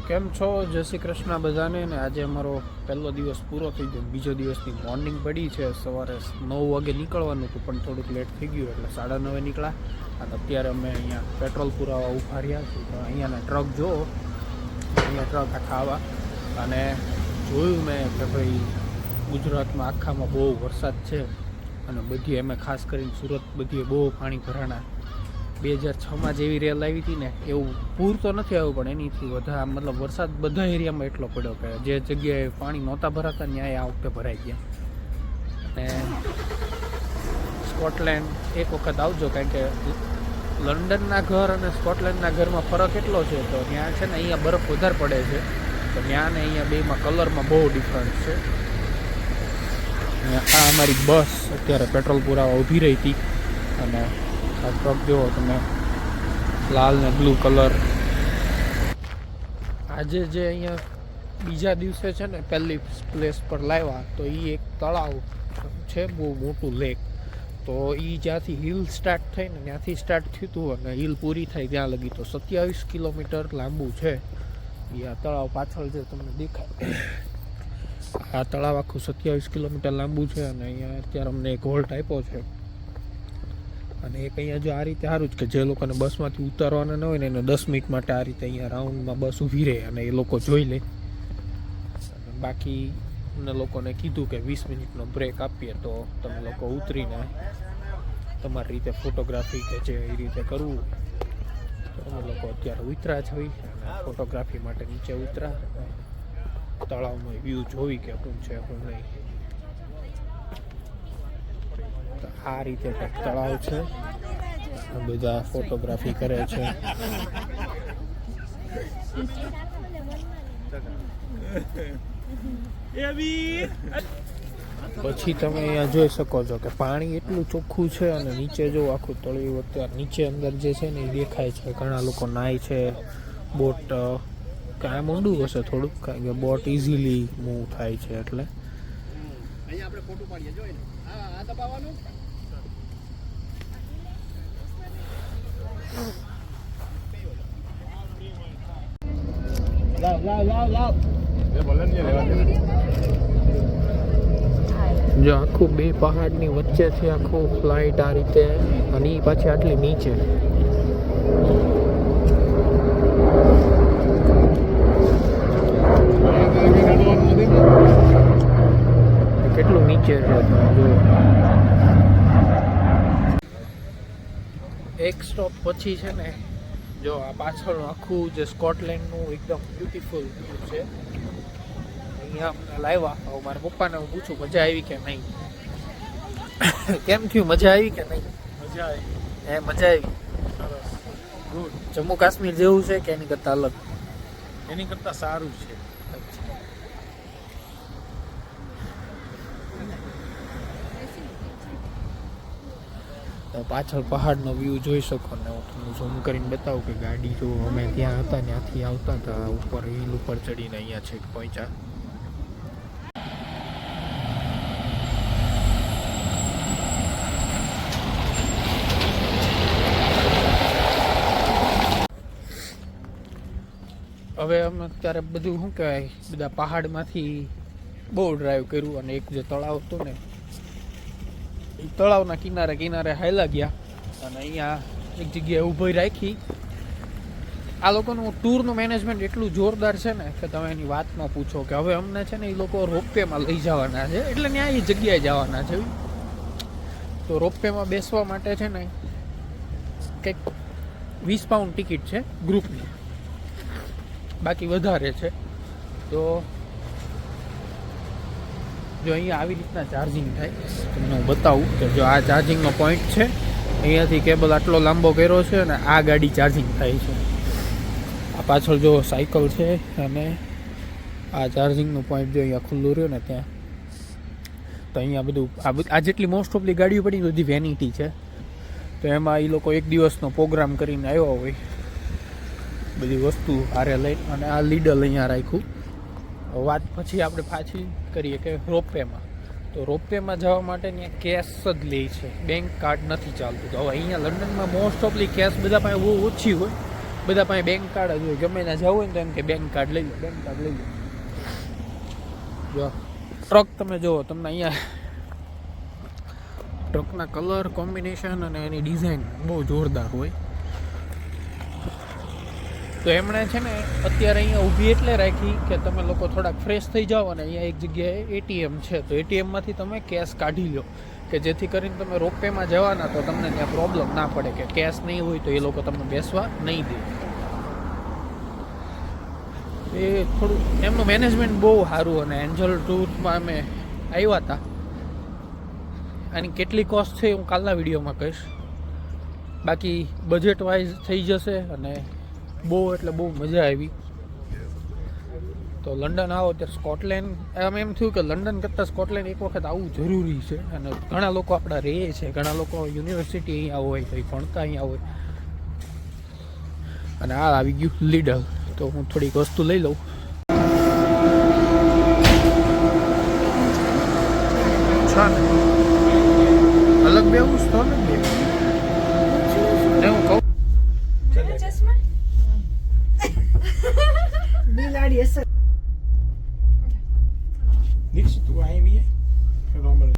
કેમ છો? જય શ્રી કૃષ્ણ બધાને. ને આજે અમારો પહેલો દિવસ પૂરો થઈ ગયો. બીજો દિવસની મોર્નિંગ પડી છે. સવારે 9 વાગે નીકળવાનું હતું પણ થોડુંક લેટ થઈ ગયું એટલે 9:30 નીકળ્યા. અને અત્યારે અમે અહીંયા પેટ્રોલ પુરાવા ઊભા રહ્યા છીએ. તો અહીંયાના ટ્રક જુઓ, અહીંયા ટ્રક આખા અને જોયું મેં કે ભાઈ ગુજરાતમાં આખામાં બહુ વરસાદ છે અને બધી અમે ખાસ કરીને સુરત બધીએ બહુ પાણી ભરાણા. 2006માં જેવી રેલ આવી હતી ને એવું પૂર તો નથી આવ્યું પણ એનીથી વધારે મતલબ વરસાદ બધા એરિયામાં એટલો પડ્યો કે જે જગ્યાએ પાણી નહોતા ભરાતા ત્યાં આ વખતે ભરાઈ ગયા. અને સ્કોટલેન્ડ એક વખત આવજો, કારણ કે લંડનના ઘર અને સ્કોટલેન્ડના ઘરમાં ફરક એટલો છે. તો ત્યાં છે ને અહીંયા બરફ વધારે પડે છે, તો ત્યાં ને અહીંયા બેમાં કલરમાં બહુ ડિફરન્સ છે. અને આ અમારી બસ અત્યારે પેટ્રોલ પુરાવા ઊભી રહી હતી અને આ ટ્રક જુઓ તમે, લાલ ને બ્લુ કલર. આજે જે અહીંયા બીજા દિવસે છે ને પહેલી પ્લેસ પર લાવ્યા તો એ એક તળાવ છે, બહુ મોટું લેક. તો એ જ્યાંથી હિલ સ્ટાર્ટ થઈ ને ત્યાંથી સ્ટાર્ટ થયું હતું અને હિલ પૂરી થાય ત્યાં લગી તો 27 કિલોમીટર લાંબુ છે. એ આ તળાવ પાછળ જે તમને દેખાય, આ તળાવ આખું 27 કિલોમીટર લાંબુ છે. અને અહીંયા અત્યારે અમને એક હોલ્ટ આપ્યો છે. અને એક અહીંયા જો આ રીતે સારું જ કે જે લોકોને બસમાંથી ઉતારવાના ન હોય ને એને 10 મિનિટ માટે આ રીતે અહીંયા રાઉન્ડમાં બસ ઊભી રહે અને એ લોકો જોઈ લે. બાકી અમને લોકોને કીધું કે 20 મિનિટનો બ્રેક આપીએ તો તમે લોકો ઉતરીને તમારી રીતે ફોટોગ્રાફી કે જે એ રીતે કરવું. તો અમે લોકો અત્યારે ઉતરા જ હોય અને ફોટોગ્રાફી માટે નીચે ઉતરા, તળાવનો વ્યૂ જોઈ કે શું છે શું નહીં. આ રીતે કંઈક તળાવ છે, બધા ફોટોગ્રાફી કરે છે. પછી તમે અહીંયા જોઈ શકો છો કે પાણી એટલું ચોખ્ખું છે અને નીચે જો આખું તળિયું અત્યારે નીચે અંદર જે છે ને એ દેખાય છે. ઘણા લોકો નાય છે. બોટ કાંઈ ઊંડું હશે થોડુંક, કારણ કે બોટ ઇઝીલી મૂવ થાય છે એટલે. જો આખું બે પહાડની વચ્ચેથી આખું ફ્લાઇટ આ રીતે, અને એ પાછી આટલી નીચે. કેટલું નીચે છે જો. એક સ્ટોપ પછી છે ને જો આ પાછળનું આખું જે સ્કોટલેન્ડનું એકદમ બ્યુટીફુલ છે. અહીંયા અમને લાવ્યા. મારા પપ્પાને હું પૂછું મજા આવી કે નહીં. કેમ થયું, મજા આવી કે નહીં? મજા આવી. મજા આવી. ગુડ. જમ્મુ કાશ્મીર જેવું છે કે એની કરતાં અલગ? એની કરતાં સારું છે. પાછળ પહાડનો વ્યૂ જોઈ શકો ને હું તમને ઝૂમ કરીને બતાવું કે ગાડી જો અમે ત્યાં હતા ત્યાંથી આવતા હતા ઉપર હિલ ઉપર ચડીને અહીંયા છેક પહોંચ્યા. હવે અમે અત્યારે બધું શું કહેવાય બધા પહાડમાંથી બહુ ડ્રાઈવ કર્યું અને એક જે તળાવ હતું ને તળાવના કિનારે હાલ્યા ગયા અને અહીંયા એક જગ્યાએ ઊભી રાખી. આ લોકોનું ટૂરનું મેનેજમેન્ટ એટલું જોરદાર છે ને કે તમે એની વાત ન પૂછો. કે હવે અમને છે ને એ લોકો રોપવેમાં લઈ જવાના છે એટલે ત્યાં એ જગ્યાએ જવાના છે. તો રોપવેમાં બેસવા માટે છે ને કંઈક 20 પાઉન્ડ ટિકિટ છે ગ્રુપની, બાકી વધારે છે. તો જો અહીંયા આવી રીતના ચાર્જિંગ થાય, તમને હું બતાવું કે જો આ ચાર્જિંગનો પોઈન્ટ છે, અહીંયાથી કેબલ આટલો લાંબો કર્યો છે અને આ ગાડી ચાર્જિંગ થાય છે. આ પાછળ જો સાયકલ છે અને આ ચાર્જિંગનું પોઈન્ટ જો અહીંયા ખુલ્લું રહ્યું ને ત્યાં. તો અહીંયા બધું આ જેટલી મોસ્ટ ઓફલી ગાડીઓ પડી બધી વેનિટી છે. તો એમાં એ લોકો એક દિવસનો પ્રોગ્રામ કરીને આવ્યા હોય બધી વસ્તુ હારે લઈ. અને આ લીડલ અહીંયા રાખ્યું. વાત પછી આપણે પાછી કરીએ કે રોપવેમાં. તો રોપવેમાં જવા માટે ત્યાં કેશ જ લે છે, બેંક કાર્ડ નથી ચાલતું. તો હવે અહીંયા લંડનમાં મોસ્ટ ઓફલી કેશ બધા પાસે બહુ ઓછી હોય બધા પાસે બેંક કાર્ડ જ હોય, ગમે ત્યાં જવું હોય ને તો એમ કે બેંક કાર્ડ લઈ લો, બેંક કાર્ડ લઈ લો. જો ટ્રક તમે જુઓ, તમને અહીંયા ટ્રકના કલર કોમ્બિનેશન અને એની ડિઝાઇન બહુ જોરદાર હોય. તો એમણે છે ને અત્યારે અહીંયા ઊભી એટલે રાખી કે તમે લોકો થોડાક ફ્રેશ થઈ જાઓ અને અહીંયા એક જગ્યાએ એટીએમ છે, તો એટીએમમાંથી તમે કેશ કાઢી લો, કે જેથી કરીને તમે રોપવેમાં જવાના તો તમને ત્યાં પ્રોબ્લેમ ના પડે કે કેશ નહીં હોય તો એ લોકો તમને બેસવા નહીં દે. એ થોડું એમનું મેનેજમેન્ટ બહુ સારું. અને એન્જલ ટૂરમાં અમે આવ્યા હતા. આની કેટલી કોસ્ટ છે હું કાલના વિડીયોમાં કહીશ. બાકી બજેટ વાઇઝ થઈ જશે અને બહુ એટલે બહુ મજા આવી. તો લંડન આવો ત્યારે સ્કોટલેન્ડ એમ થયું કે લંડન કરતાં સ્કોટલેન્ડ એક વખત આવવું જરૂરી છે. અને ઘણા લોકો આપણા રહે છે, ઘણા લોકો યુનિવર્સિટી અહીંયા હોય, કંઈ ભણતા અહીંયા હોય. અને આ આવી ગયું લીડલ, તો હું થોડીક વસ્તુ લઈ લઉં. અલગ બે હું સ્ટોલ જ બે હું કહું Dixit, tu aí via? Fenômeno.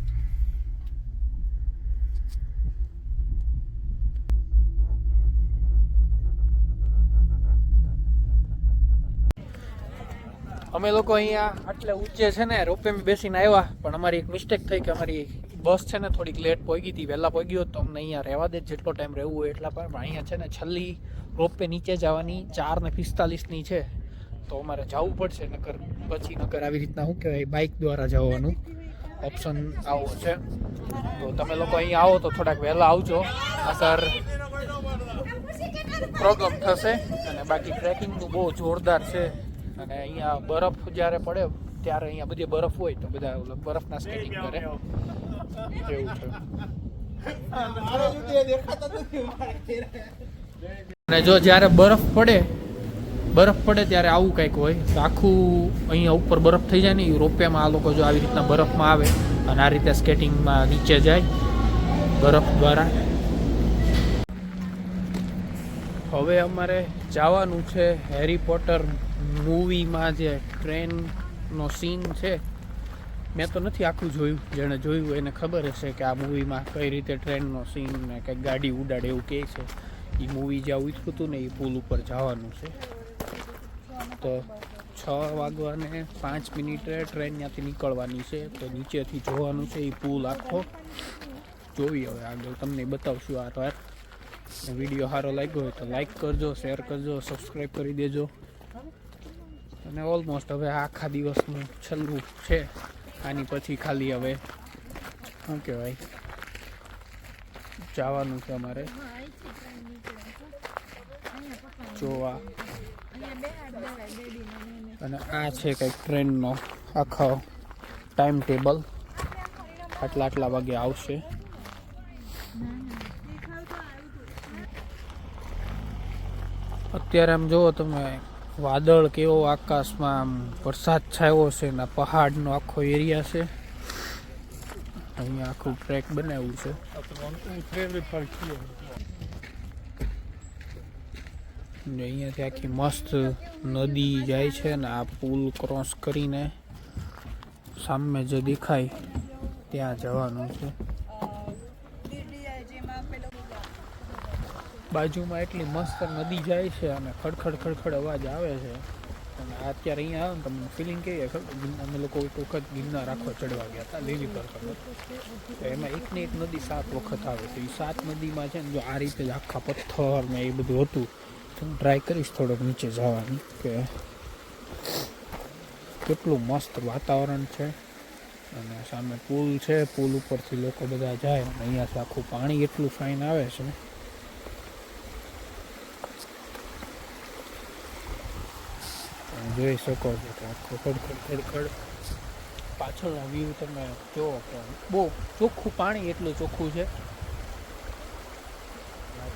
અમે લોકો અહીંયા આટલે ઊંચે છે ને રોપવેમાં બેસીને આવ્યા, પણ અમારી એક મિસ્ટેક થઈ કે અમારી બસ છે ને થોડીક લેટ પહોંચી હતી. વહેલા પહોંચી ગયો તો અમને અહીંયા રહેવા દે, જેટલો ટાઈમ રહેવું હોય એટલા. પણ અહીંયા છે ને છેલ્લી રોપવે નીચે જવાની 4:45 છે, તો અમારે જવું પડશે. નકર આવી રીતના શું કહેવાય, બાઇક દ્વારા જવાનું ઓપ્શન આવો છે. તો તમે લોકો અહીંયા આવો તો થોડાક વહેલા આવજો, નકર પ્રોબ્લેમ થશે. અને બાકી ટ્રેકિંગનું બહુ જોરદાર છે. અને અહીંયા બરફ જ્યારે પડે ત્યારે અહીંયા બધી બરફ હોય તો બધા બરફના સ્કેટિંગ કરે એવું છે. અને જો જ્યારે બરફ પડે ત્યારે આવું કંઈક હોય તો આખું અહીંયા ઉપર બરફ થઈ જાય ને. રોપવેમાં આ લોકો જો આવી રીતના બરફમાં આવે અને આ રીતે સ્કેટિંગમાં નીચે જાય બરફ દ્વારા. હવે અમારે જવાનું છે હેરી પોટર મૂવીમાં જે ટ્રેનનો સીન છે. મેં તો નથી આખું જોયું, જેણે જોયું એને ખબર હશે કે આ મૂવીમાં કઈ રીતે ટ્રેનનો સીન ને કંઈક ગાડી ઉડાડે એવું કહે છે. એ મૂવી જ્યાં ઉતર્યું હતું ને એ પુલ ઉપર જવાનું છે. તો 6:05 ટ્રેન ત્યાંથી નીકળવાની છે. તો નીચેથી જોવાનું છે એ પુલ આખો. જોઈ હવે આગળ તમને બતાવશું. આ વાર વિડીયો સારો લાગ્યો હોય તો લાઈક કરજો, શેર કરજો, સબસ્ક્રાઈબ કરી દેજો. અને ઓલમોસ્ટ હવે આખા દિવસનું છેલ્લું છે. આની પછી ખાલી હવે શું કહેવાય જવાનું છે અમારે જોવા. અને આ છે કંઈક ટ્રેનનો આખો ટાઈમ ટેબલ. આટલા વાગે આવશે. અત્યારે આમ જુઓ તમે, વાદળ કેવો આકાશમાં, આમ વરસાદ છાયો છે ને પહાડનો આખો એરિયા છે. અહીંયા આખું ટ્રેક બનાવ્યું છે. અહીંયાથી આખી મસ્ત નદી જાય છે ને આ પુલ ક્રોસ કરીને સામે જે દેખાય ત્યાં જવાનું છે. બાજુમાં એટલી મસ્ત નદી જાય છે અને ખડખડ અવાજ આવે છે. અને અત્યારે અહીંયા આવે ને તમને ફિલિંગ કેવી ખબર, અમે લોકો એક વખત ગિરનાર આખો ચડવા ગયા હતા લીલી પર. તો એમાં એકને એક નદી 7 વખત આવે છે. એ 7 નદીમાં છે ને જો આ રીતે જ આખા પથ્થર ને એ બધું હતું. તો હું ટ્રાય કરીશ થોડોક નીચે જવાની કે કેટલું મસ્ત વાતાવરણ છે. અને સામે પુલ છે, પુલ ઉપરથી લોકો બધા જાય. અને અહીંયાથી આખું પાણી એટલું ફાઇન આવે છે. જોઈ શકો છો કે આખો ખડખડ પાછળનો વ્યૂ તમે જુઓ કે બહુ ચોખ્ખું પાણી, એટલું ચોખ્ખું છે.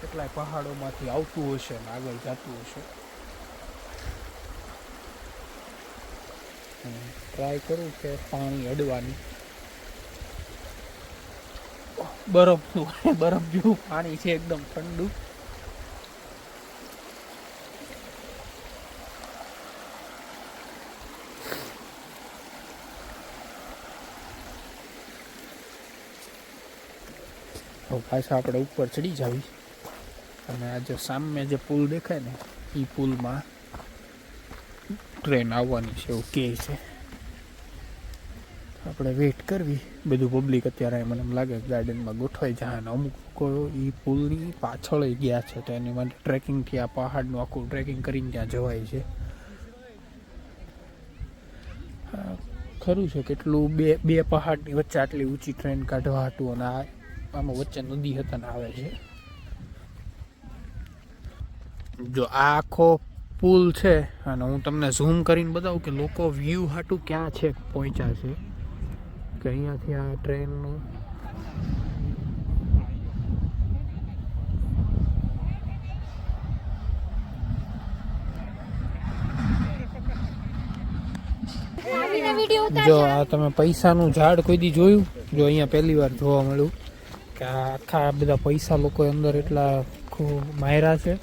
કેટલાય પહાડોમાંથી આવતું હશે ને આગળ જતું હશે. ટ્રાય કરું કે પાણી અડવાની. બરફ જેવું પાણી છે, એકદમ ઠંડુ. તો પાછા આપણે ઉપર ચડી જાવી અને આ જે સામે જે પુલ દેખાય ને એ પુલમાં ટ્રેન આવવાની છે એવું કહે છે. આપણે વેઇટ કરવી. બધું પબ્લિક અત્યારે મને એમ લાગે ગાર્ડનમાં ગોઠવાઈ જાય અને અમુક લોકો એ પુલની પાછળ ગયા છે તો એની માટે ટ્રેકિંગથી આ પહાડનું આખું ટ્રેકિંગ કરીને ત્યાં જવાય છે. ખરું છે કેટલું બે પહાડની વચ્ચે આટલી ઊંચી ટ્રેન કાઢવા હતું અને આમાં વચ્ચે નદી હતા ને આવે છે. જો આ આખો પુલ છે અને હું તમને ઝૂમ કરીને બતાવું કે લોકો વ્યૂ હાટું ક્યાં છે પહોંચ્યા છે કે અહીંયાથી આ ટ્રેનનું જો આ તમે પૈસાનું ઝાડ કોઈ દી જોયું? જો અહીંયા પહેલી વાર જોવા મળ્યું કે આ આખા બધા પૈસા લોકો અંદર એટલા માયરા છે.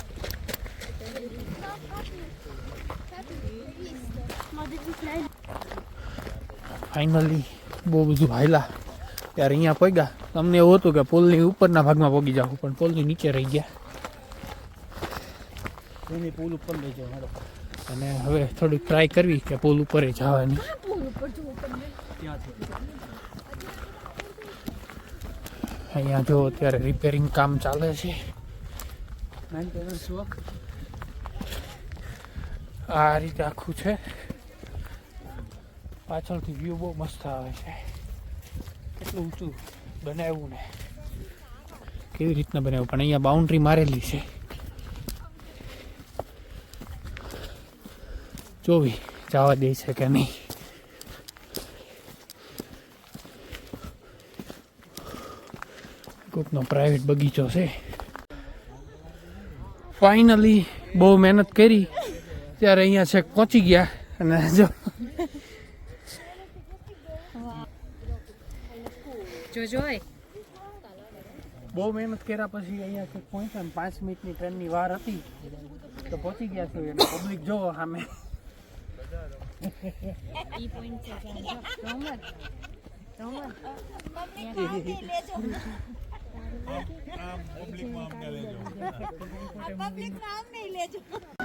ફાઇનલી બહુ બધું હાયલા ત્યારે અહીંયા પગ્યા. તમને એવું હતું કે પુલની ઉપરના ભાગમાં પગી જાવ પણ પુલની નીચે રહી ગયા. પુલ ઉપર લઈ જાવ અને હવે થોડીક ટ્રાય કરવી કે પુલ ઉપર જવાની. અહીંયા જો અત્યારે રિપેરિંગ કામ ચાલે છે. આ રીતે આખું છે. પાછળથી વ્યૂ બહુ મસ્ત આવે છે. કેટલું ઊંચું બનાવ્યું ને કેવી રીતના બનાવ્યું પણ અહીંયા બાઉન્ડ્રી મારેલી છે. જોવી જવા દે છે કે નહીં. કોકનો પ્રાઇવેટ બગીચો છે. ફાઇનલી બહુ મહેનત કરી ત્યારે અહીંયા છેક પહોંચી ગયા અને જો બહુ મહેનત કર્યા પછી અહીંયા છેક પહોંચ્યા ને 5 મિનિટની ટ્રેનની વાર હતી તો પહોંચી ગયા છે. અને પબ્લિક જોવો સામે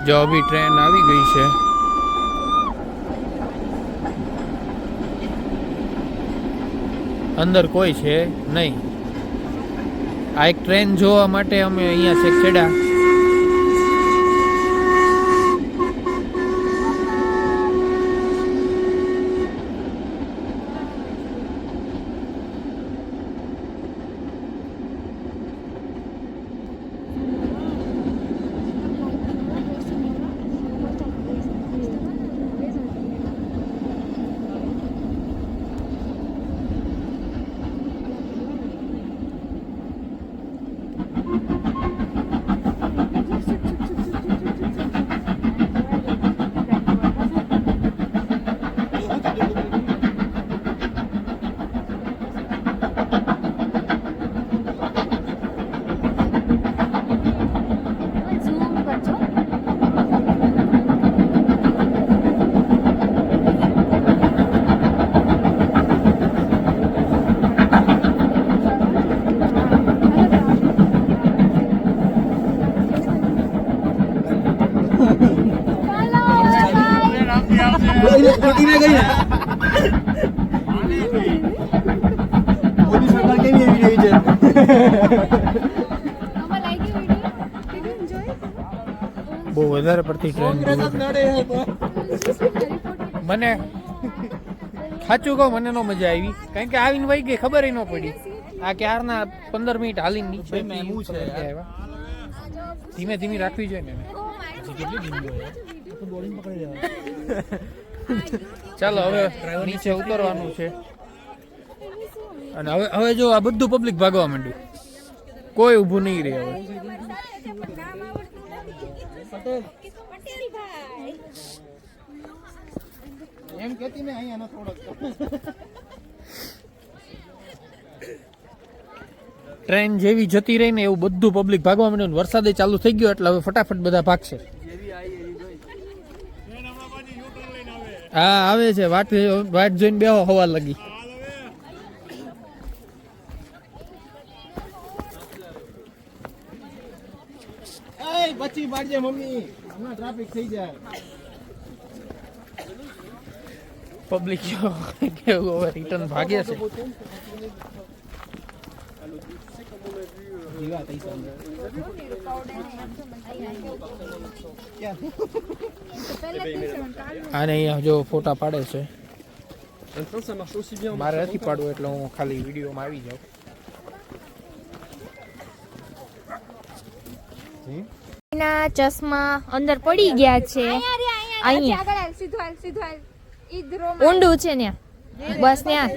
જો અભી ટ્રેન આવી ગઈ છે. અંદર કોઈ છે નહીં. આ એક ટ્રેન જોવા માટે અમે અહીંયા છેક ચડ્યા. બહુ વધારે પડતી ટ્રેન મને સાચું કહું મને નો મજા આવી કારણ કે આવીને વહી ગઈ ખબર ન પડી. આ ક્યારના 15 મિનિટ હાલીને નીચે ધીમે ધીમે રાખવી જોઈએ ને. ચાલો હવે નીચે ઉતરવાનું છે અને હવે જો આ બધું પબ્લિક ભાગવા માંડ્યું. કોઈ ઊભું નહીં રહે હવે. એમ કેતી ને અહીંયા થોડોક ટ્રેન જેવી જતી રહી ને એવું બધું પબ્લિક ભાગવા માંડ્યું. વરસાદે ચાલુ થઈ ગયો એટલે હવે ફટાફટ બધા ભાગશે. હા આવે છે. વાટ જોઈને બેહો હવા લાગી. પાડજે મમ્મી હમણાં ટ્રાફિક થઈ જાય પબ્લિક કેવું હવે રિટર્ન ભાગે છે જીવા પૈસા આને અહીંયા જો ફોટા પાડે છે En train, ça marche aussi bien. મારે નથી પાડવું એટલે હું ખાલી વિડીયોમાં આવી જાઉં ના ચશ્મા અંદર પડી ગયા છે અહીંયા આગળ હાલ સીધું હાલ સીધું હાલ ઈ જ રો ઊંડું છે ને બસ ત્યાં